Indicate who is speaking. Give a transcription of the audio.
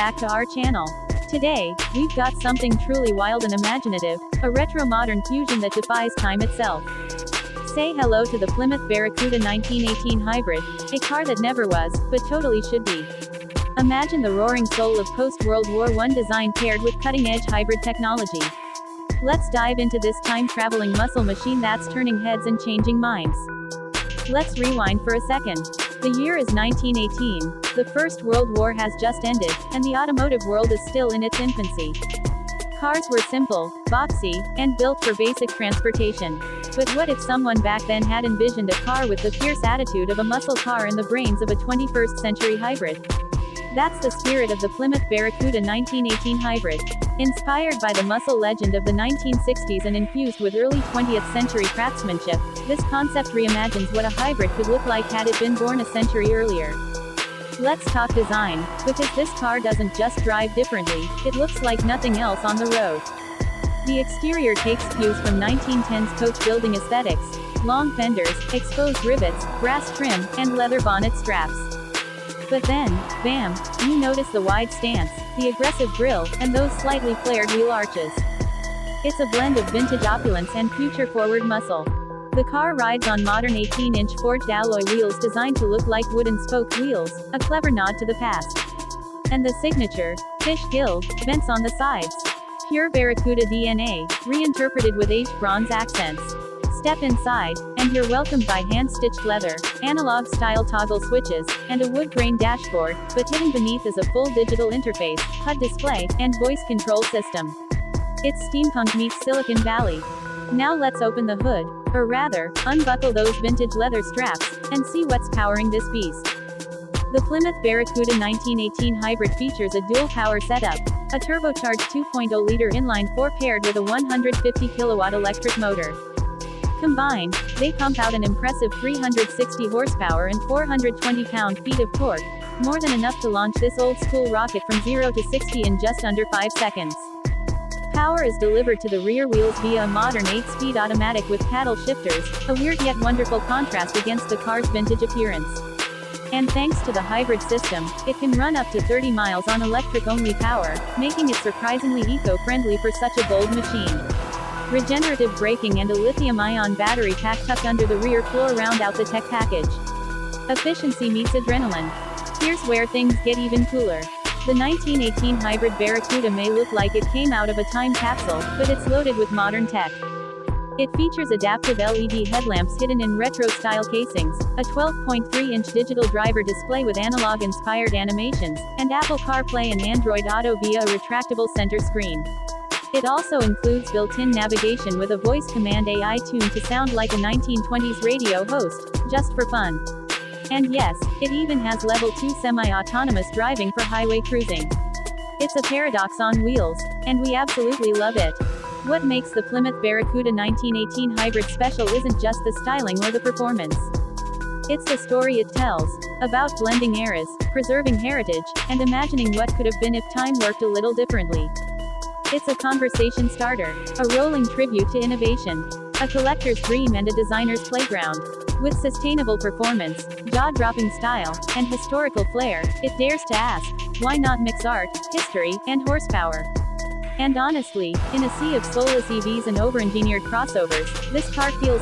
Speaker 1: back to our channel. Today, we've got something truly wild and imaginative, a retro-modern fusion that defies time itself. Say hello to the Plymouth Barracuda 1918 Hybrid, a car that never was, but totally should be. Imagine the roaring soul of post-World War I design paired with cutting-edge hybrid technology. Let's dive into this time-traveling muscle machine that's turning heads and changing minds. Let's rewind for a second. The year is 1918, the First World War has just ended, and the automotive world is still in its infancy. Cars were simple, boxy, and built for basic transportation. But what if someone back then had envisioned a car with the fierce attitude of a muscle car and the brains of a 21st century hybrid? That's the spirit of the Plymouth Barracuda 1918 Hybrid. Inspired by the muscle legend of the 1960s and infused with early 20th century craftsmanship, this concept reimagines what a hybrid could look like had it been born a century earlier. Let's talk design, because this car doesn't just drive differently, it looks like nothing else on the road. The exterior takes cues from 1910s coach building aesthetics: long fenders, exposed rivets, brass trim, and leather bonnet straps. But then, bam, you notice the wide stance, the aggressive grille, and those slightly flared wheel arches. It's a blend of vintage opulence and future-forward muscle. The car rides on modern 18-inch forged alloy wheels designed to look like wooden spoke wheels, a clever nod to the past. And the signature, fish gill, vents on the sides. Pure Barracuda DNA, reinterpreted with aged bronze accents. Step inside, and you're welcomed by hand-stitched leather, analog-style toggle switches, and a wood-grain dashboard, but hidden beneath is a full digital interface, HUD display, and voice control system. It's steampunk meets Silicon Valley. Now let's open the hood, or rather, unbuckle those vintage leather straps, and see what's powering this beast. The Plymouth Barracuda 1918 Hybrid features a dual-power setup, a turbocharged 2.0-liter inline-4 paired with a 150-kilowatt electric motor. Combined, they pump out an impressive 360 horsepower and 420 pound-feet of torque, more than enough to launch this old-school rocket from 0 to 60 in just under 5 seconds. Power is delivered to the rear wheels via a modern 8-speed automatic with paddle shifters, a weird yet wonderful contrast against the car's vintage appearance. And thanks to the hybrid system, it can run up to 30 miles on electric-only power, making it surprisingly eco-friendly for such a bold machine. Regenerative braking and a lithium-ion battery pack tucked under the rear floor round out the tech package. Efficiency meets adrenaline. Here's where things get even cooler. The 1918 Hybrid Barracuda may look like it came out of a time capsule, but it's loaded with modern tech. It features adaptive LED headlamps hidden in retro-style casings, a 12.3-inch digital driver display with analog-inspired animations, and Apple CarPlay and Android Auto via a retractable center screen. It also includes built-in navigation with a voice command AI tuned to sound like a 1920s radio host, just for fun. And yes, it even has level 2 semi-autonomous driving for highway cruising. It's a paradox on wheels, and we absolutely love it. What makes the Plymouth Barracuda 1918 Hybrid special isn't just the styling or the performance. It's the story it tells, about blending eras, preserving heritage, and imagining what could have been if time worked a little differently. It's a conversation starter, a rolling tribute to innovation, a collector's dream and a designer's playground. With sustainable performance, jaw-dropping style, and historical flair, it dares to ask, why not mix art, history, and horsepower? And honestly, in a sea of soulless EVs and over-engineered crossovers, this car feels